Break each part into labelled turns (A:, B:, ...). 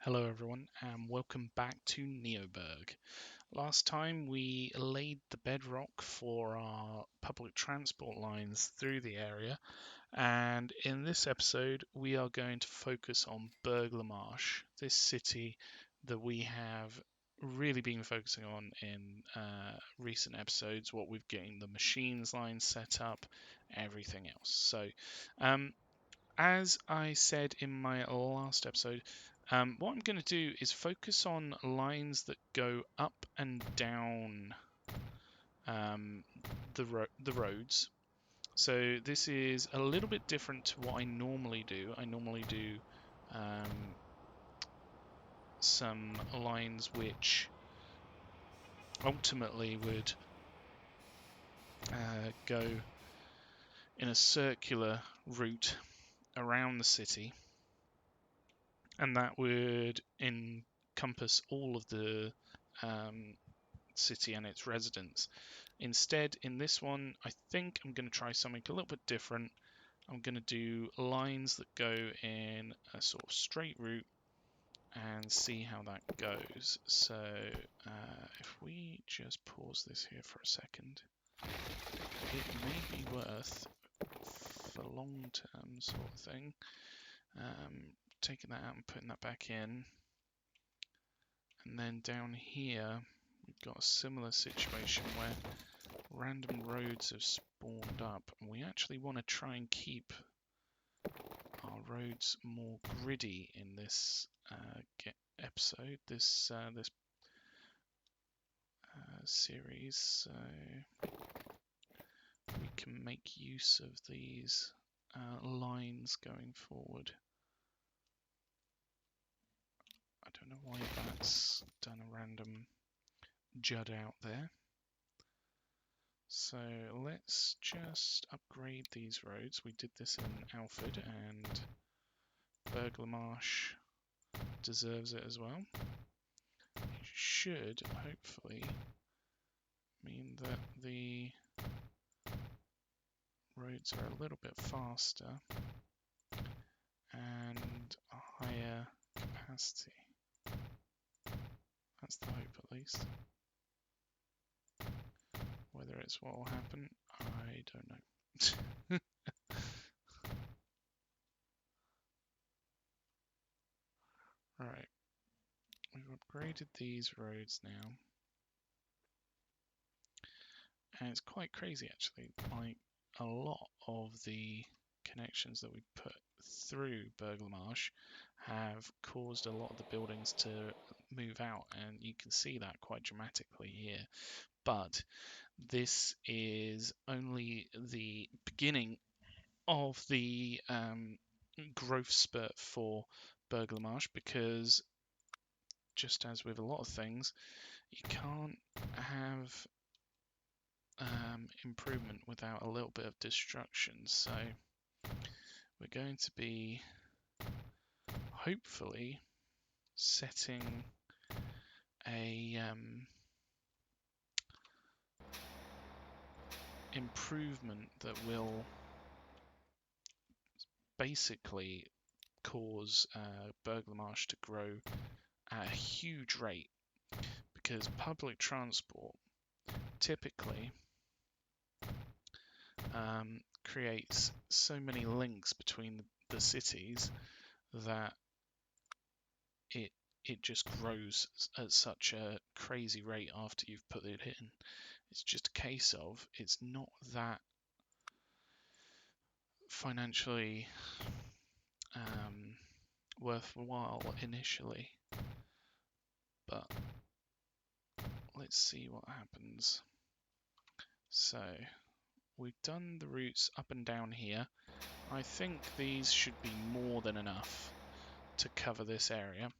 A: Hello everyone and welcome back to NeoBurgh. Last time we laid the bedrock for our public transport lines through the area, and in this episode we are going to focus on Burgh Le Marsh, this city that we have really been focusing on in recent episodes, what we've getting the machines line set up, everything else. So as I said in my last episode, what I'm going to do is focus on lines that go up and down the roads. So this is a little bit different to what I normally do. I normally do some lines which ultimately would go in a circular route around the city, and that would encompass all of the city and its residents. Instead, in this one, I think I'm going to try something a little bit different. I'm going to do lines that go in a sort of straight route and see how that goes. So if we just pause this here for a second, it may be worth, for long-term sort of thing, taking that out and putting that back in. And then down here, we've got a similar situation where random roads have spawned up, and we actually want to try and keep our roads more gritty in this episode, this series, so we can make use of these lines going forward. I don't know why that's done a random jud out there. So let's just upgrade these roads. We did this in Alfred, and Burgh Le Marsh deserves it as well. It should hopefully mean that the roads are a little bit faster and a higher capacity. That's the hope, at least. Whether it's what will happen, I don't know. Right, we've upgraded these roads now, and it's quite crazy actually. Like, a lot of the connections that we put through Burgh Le Marsh have caused a lot of the buildings to move out, and you can see that quite dramatically here. But this is only the beginning of the growth spurt for Burgh Le Marsh, because just as with a lot of things, you can't have improvement without a little bit of destruction. So we're going to be hopefully setting a improvement that will basically cause Burgh Le Marsh to grow at a huge rate, because public transport typically creates so many links between the cities that it just grows at such a crazy rate after you've put it in. It's just a case of it's not that financially worthwhile initially, but let's see what happens. So we've done the routes up and down here. I think these should be more than enough to cover this area.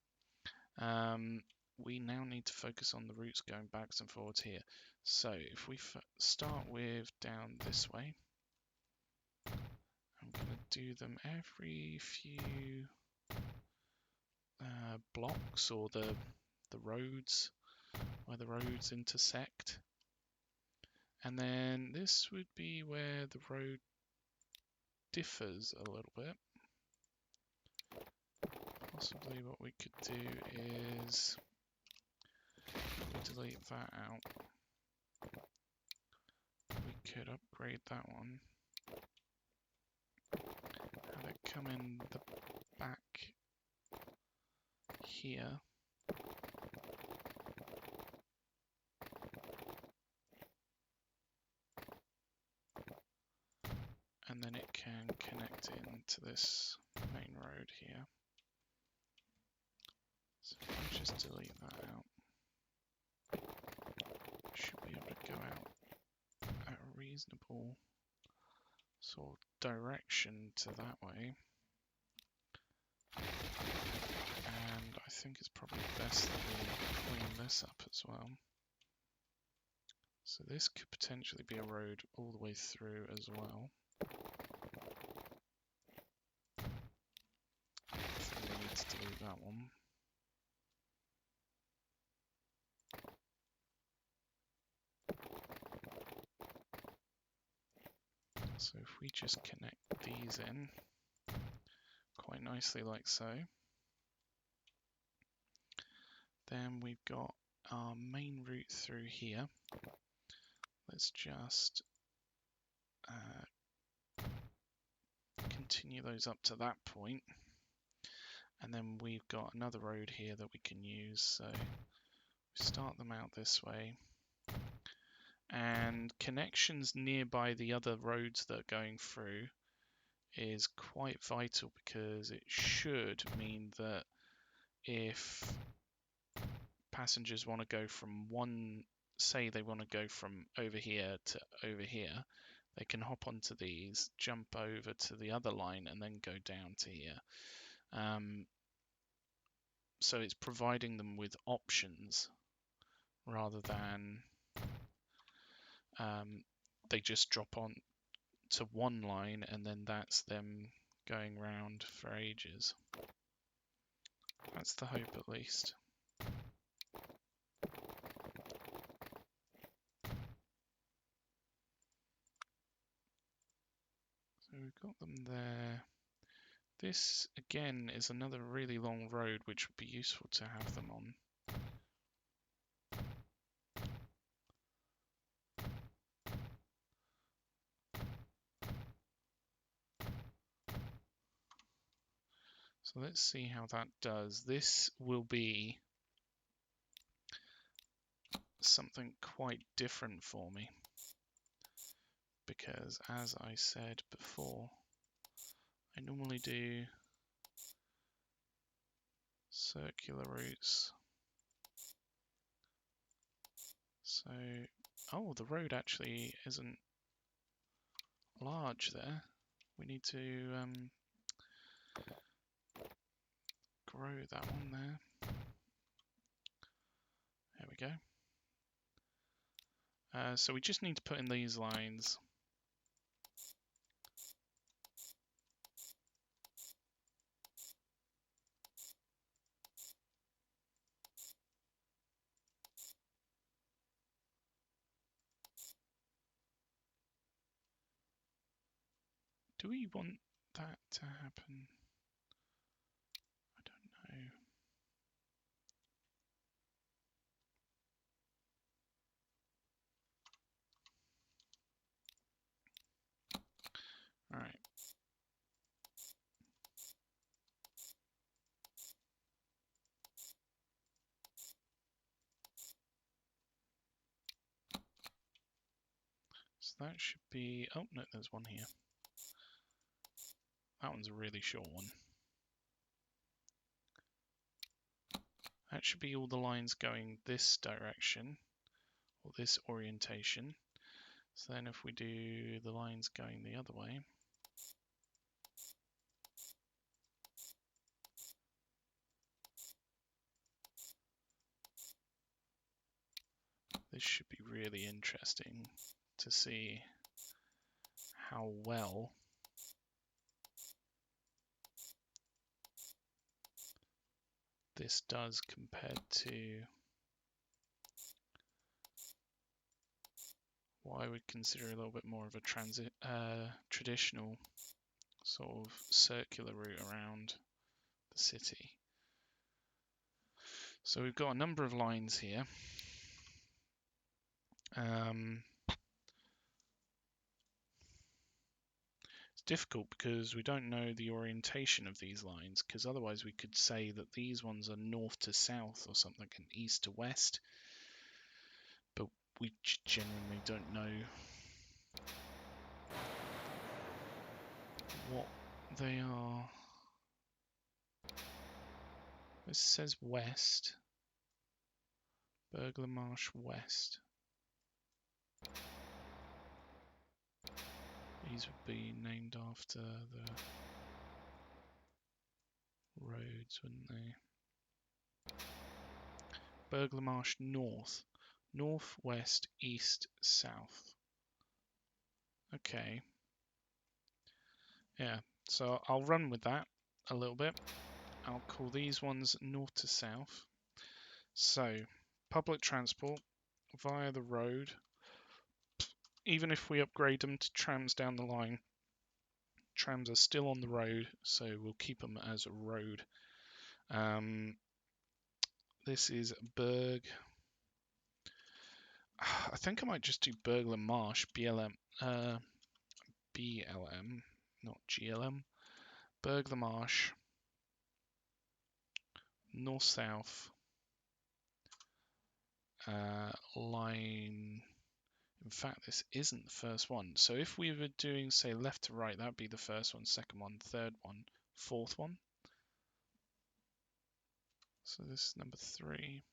A: We now need to focus on the routes going backwards and forwards here. So if we start with down this way, I'm going to do them every few blocks, or the roads, where the roads intersect. And then this would be where the road differs a little bit. Possibly what we could do is delete that out. We could upgrade that one. Have it come in the back here. And then it can connect into this main road here. So if I just delete that out, should be able to go out at a reasonable sort of direction to that way. And I think it's probably best that we clean this up as well. So this could potentially be a road all the way through as well. I think we need to delete that one. So if we just connect these in quite nicely like so, then we've got our main route through here. Let's just continue those up to that point. And then we've got another road here that we can use. So we start them out this way. And connections nearby the other roads that are going through is quite vital, because it should mean that if passengers want to go from one, say they want to go from over here to over here, they can hop onto these, jump over to the other line, and then go down to here. So it's providing them with options rather than they just drop on to one line and then that's them going round for ages. That's the hope, at least. So we've got them there. This again is another really long road which would be useful to have them on. So let's see how that does. This will be something quite different for me, because as I said before, I normally do circular routes. So, oh, the road actually isn't large there. We need to grow that one there. There we go. So we just need to put in these lines. Do we want that to happen? I don't know. All right. So that should be, oh no, there's one here. That one's a really short one. That should be all the lines going this direction, or this orientation. So then if we do the lines going the other way, this should be really interesting to see how well this does compared to what I would consider a little bit more of a traditional sort of circular route around the city. So we've got a number of lines here. It's difficult because we don't know the orientation of these lines, because otherwise we could say that these ones are north to south or something and east to west, but we genuinely don't know what they are. This says west. Burgh Le Marsh west. These would be named after the roads, wouldn't they? Burgh Le Marsh north. North, west, east, south. Okay. Yeah, so I'll run with that a little bit. I'll call these ones north to south. So, public transport via the road. Even if we upgrade them to trams down the line, trams are still on the road, so we'll keep them as a road. This is Burgh. I think I might just do Burgh Le Marsh, BLM, not GLM. Burgh Le Marsh, north-south, line. In fact, this isn't the first one. So if we were doing, say, left to right, that would be the first one, second one, third one, fourth one. So this is number 3.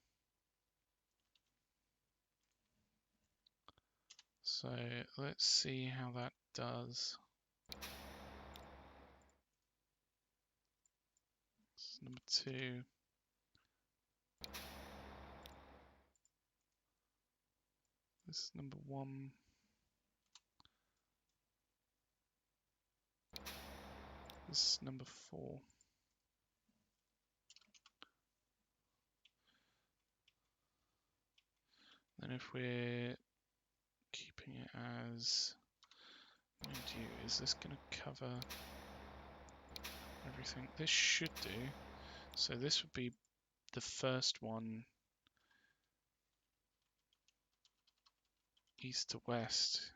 A: So let's see how that does. This is number 2. This is number 1. This is number 4. And if we're keeping it as, mind you, is this going to cover everything? This should do. So this would be the first one, east to west.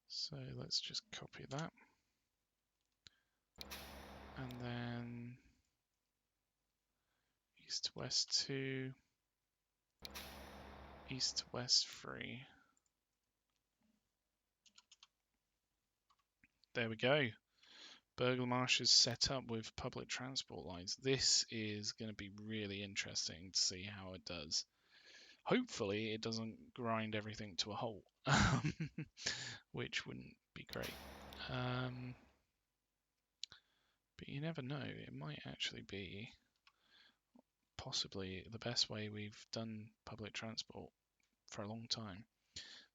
A: So let's just copy that. And then east to west 2, east to west 3. There we go. Burgh Le Marsh is set up with public transport lines. This is going to be really interesting to see how it does. Hopefully it doesn't grind everything to a halt, which wouldn't be great. But you never know, it might actually be possibly the best way we've done public transport for a long time.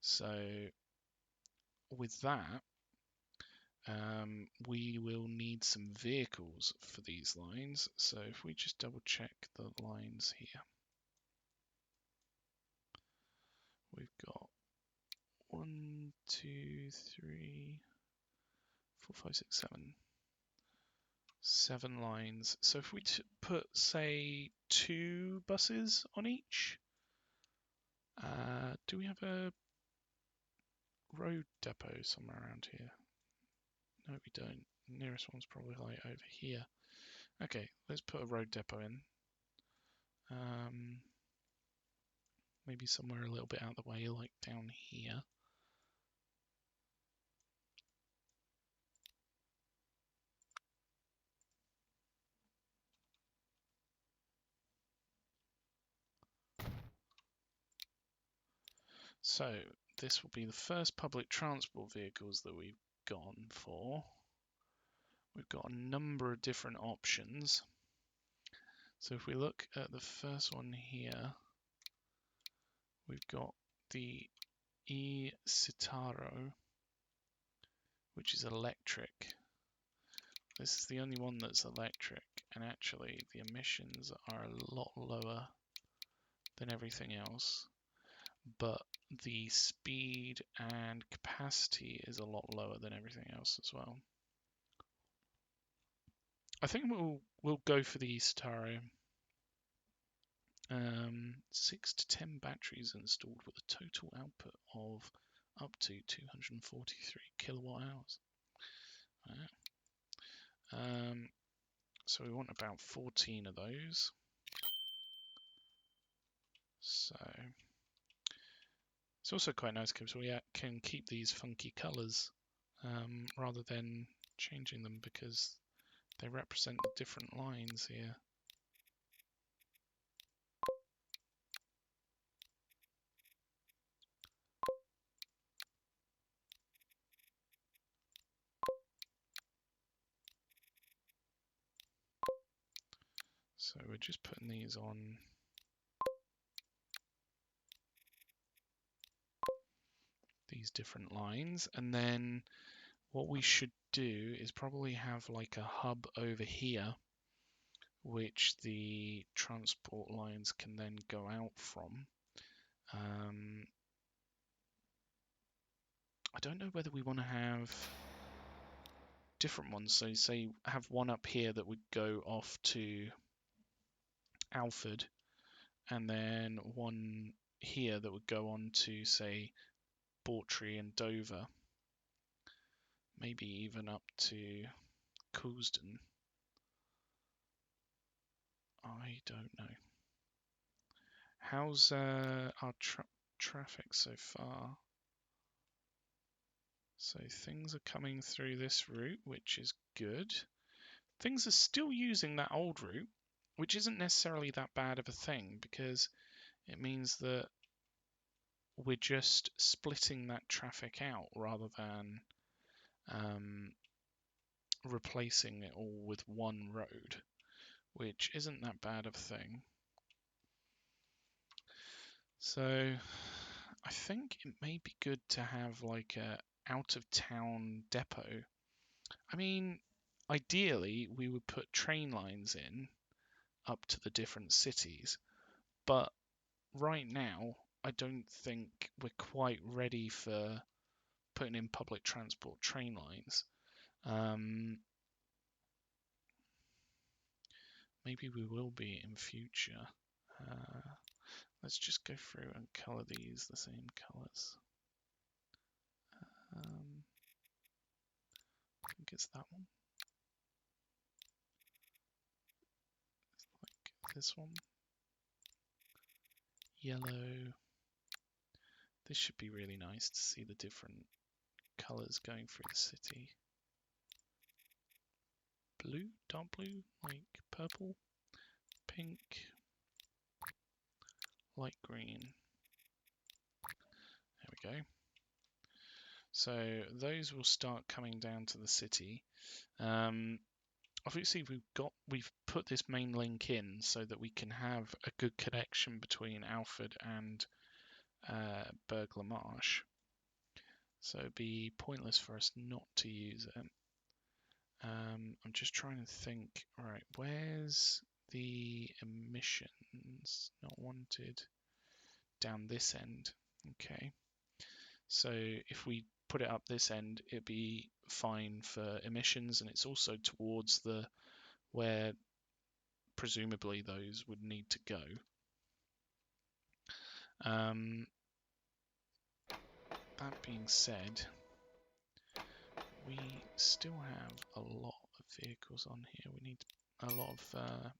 A: So with that, we will need some vehicles for these lines. So if we just double check the lines here, we've got 1, 2, 3, 4, 5, 6, 7. 7 lines. So if we put, say, 2 buses on each, do we have a road depot somewhere around here? No, we don't. The nearest one's probably like over here. Okay, let's put a road depot in. Maybe somewhere a little bit out of the way, like down here. So this will be the first public transport vehicles that we've gone for. We've got a number of different options. So if we look at the first one here, we've got the e-Citaro, which is electric. This is the only one that's electric, and actually the emissions are a lot lower than everything else, but the speed and capacity is a lot lower than everything else as well. I think we'll go for the Citaro. 6 to 10 batteries installed with a total output of up to 243 kilowatt hours. So we want about 14 of those. So it's also quite nice because we can keep these funky colours rather than changing them, because they represent the different lines here. So we're just putting these on these different lines, and then what we should do is probably have like a hub over here which the transport lines can then go out from. I don't know whether we want to have different ones. So say have one up here that would go off to Alford, and then one here that would go on to, say, Bawtry and Dover, maybe even up to Coulsdon. I don't know. How's our traffic so far? So things are coming through this route, which is good. Things are still using that old route, which isn't necessarily that bad of a thing, because it means that we're just splitting that traffic out rather than replacing it all with one road, which isn't that bad of a thing. So I think it may be good to have like a out of town depot. I mean, ideally we would put train lines in up to the different cities, but right now I don't think we're quite ready for putting in public transport train lines. Maybe we will be in future. Let's just go through and colour these the same colours. I think it's that one. Like this one. Yellow. This should be really nice to see the different colours going through the city. Blue, dark blue, like purple, pink, light green. There we go. So those will start coming down to the city. Obviously we've put this main link in so that we can have a good connection between Alford and Burgh Le Marsh. So it'd be pointless for us not to use it. I'm just trying to think, right, where's the emissions not wanted? Down this end. Okay. So if we put it up this end, it'd be fine for emissions, and it's also towards the where presumably those would need to go. That being said, we still have a lot of vehicles on here. We need a lot of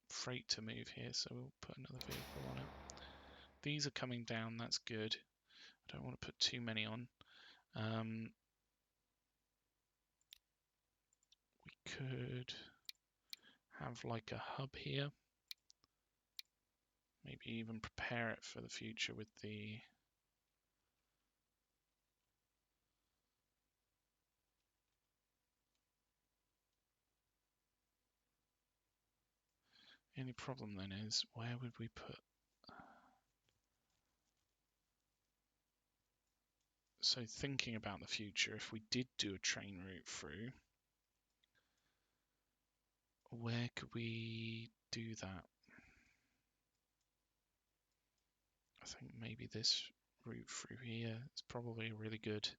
A: freight to move here, so we'll put another vehicle on it. These are coming down, that's good. I don't want to put too many on. We could have like a hub here. Maybe even prepare it for the future with the only problem then is, where would we put? So thinking about the future, if we did do a train route through, where could we do that? I think maybe this route through here is probably a really good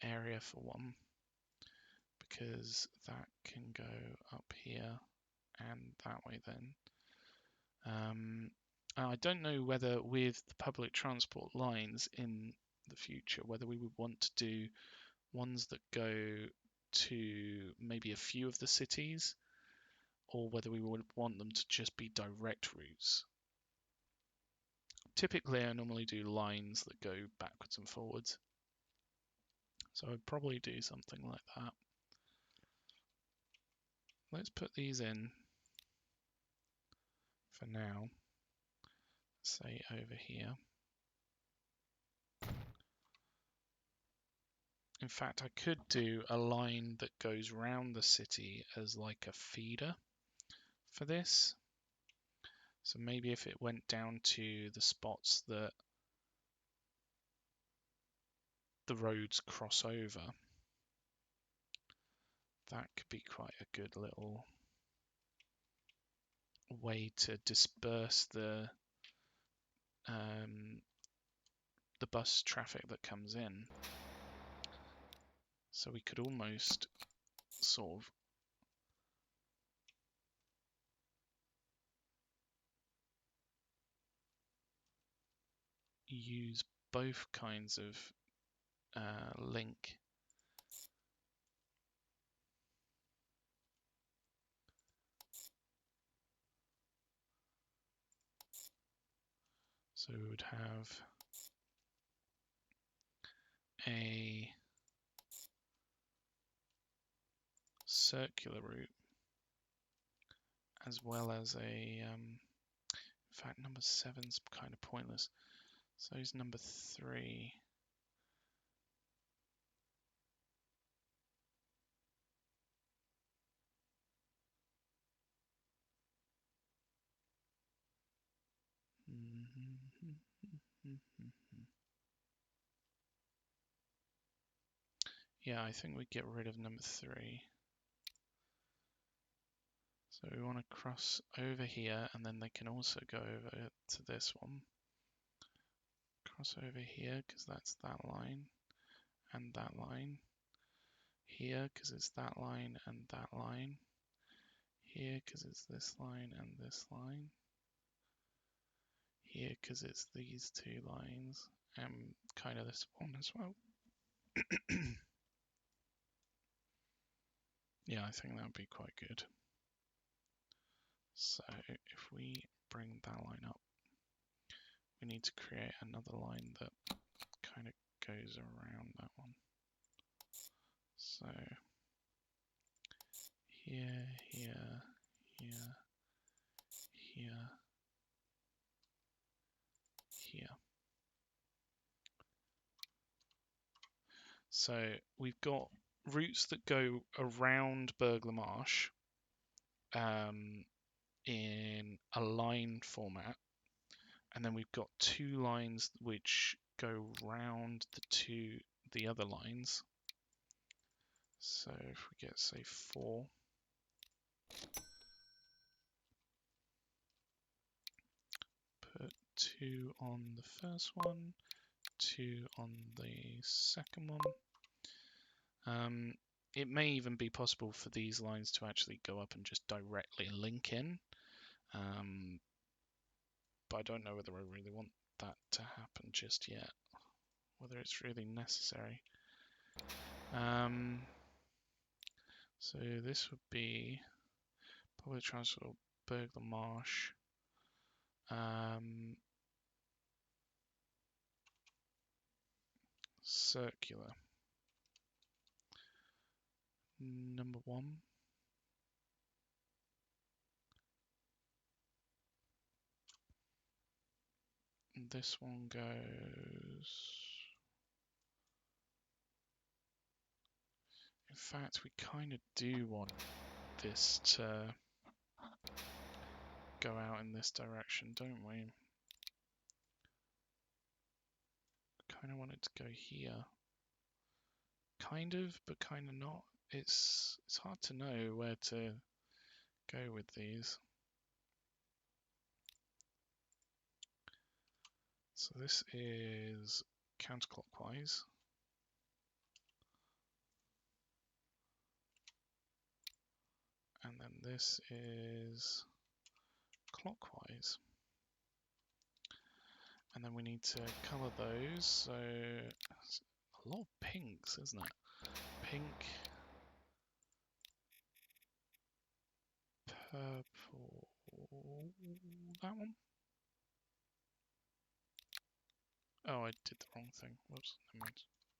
A: area for one, because that can go up here and that way then. I don't know whether with the public transport lines in the future, whether we would want to do ones that go to maybe a few of the cities, or whether we would want them to just be direct routes. Typically, I normally do lines that go backwards and forwards. So I'd probably do something like that. Let's put these in for now, say over here. In fact, I could do a line that goes round the city as like a feeder for this. So maybe if it went down to the spots that the roads cross over, that could be quite a good little way to disperse the bus traffic that comes in. So we could almost sort of use both kinds of link. So we would have a circular route as well as a, in fact, number 7's kind of pointless. So is number 3. Yeah, I think we get rid of number 3. So we want to cross over here, and then they can also go over to this one. Cross over here, because that's that line, and that line. Here, because it's that line and that line. Here, because it's this line and this line. Here, because it's these two lines, and kind of this one as well. Yeah, I think that would be quite good. So if we bring that line up, we need to create another line that kind of goes around that one. So here, here, here, here, here. So we've got routes that go around Burgh Le Marsh in a line format, and then we've got 2 lines which go round the other lines. So if we get, say, 4, put 2 on the first one, 2 on the second one. It may even be possible for these lines to actually go up and just directly link in, but I don't know whether I really want that to happen just yet, whether it's really necessary. So this would be public transport, Burgh Le Marsh. Circular. Number 1. This one goes... In fact, we kind of do want this to go out in this direction, don't we? Kind of want it to go here. Kind of, but kind of not. It's hard to know where to go with these. So this is counterclockwise. And then this is clockwise. And then we need to colour those. So it's a lot of pinks, isn't it? Pink, purple, that one. Oh, I did the wrong thing. Whoops, never mind.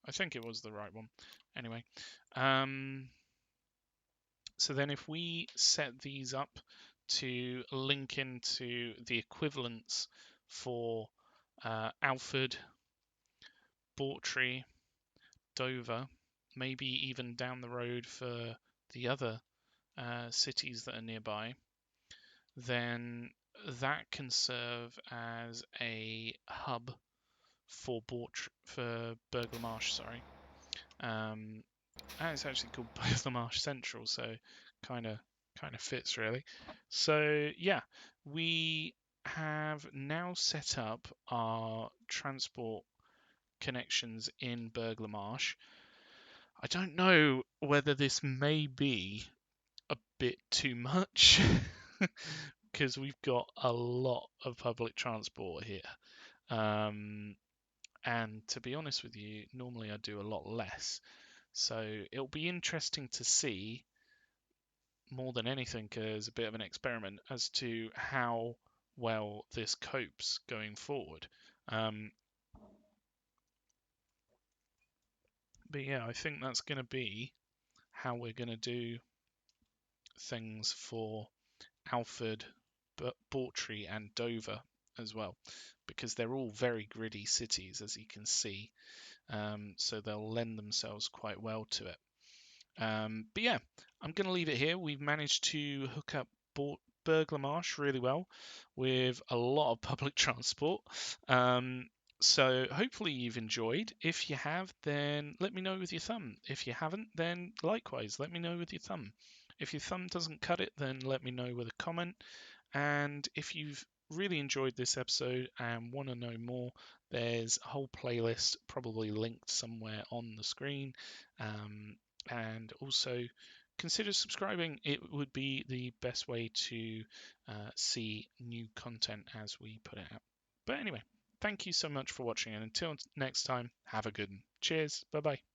A: I think it was the right one. Anyway, so then if we set these up to link into the equivalents for Alford, Bawtry, Dover, maybe even down the road for the other cities that are nearby, then that can serve as a hub for Burgh Le Marsh, sorry. And it's actually called Burgh Le Marsh Central, so kind of fits really. So yeah, we have now set up our transport connections in Burgh Le Marsh. I don't know whether this may be a bit too much because we've got a lot of public transport here. And to be honest with you, normally I do a lot less. So it'll be interesting to see, more than anything, as a bit of an experiment as to how well this copes going forward. But yeah, I think that's going to be how we're going to do things for Alford, Bawtry and Dover as well, because they're all very gritty cities, as you can see. So they'll lend themselves quite well to it. But yeah, I'm going to leave it here. We've managed to hook up Burgh Le Marsh really well with a lot of public transport. So hopefully you've enjoyed. If you have, then let me know with your thumb. If you haven't, then likewise, let me know with your thumb. If your thumb doesn't cut it, then let me know with a comment. And if you've really enjoyed this episode and want to know more, there's a whole playlist probably linked somewhere on the screen. And also consider subscribing. It would be the best way to see new content as we put it out. But anyway, thank you so much for watching, and until next time, have a good one. Cheers. Bye bye.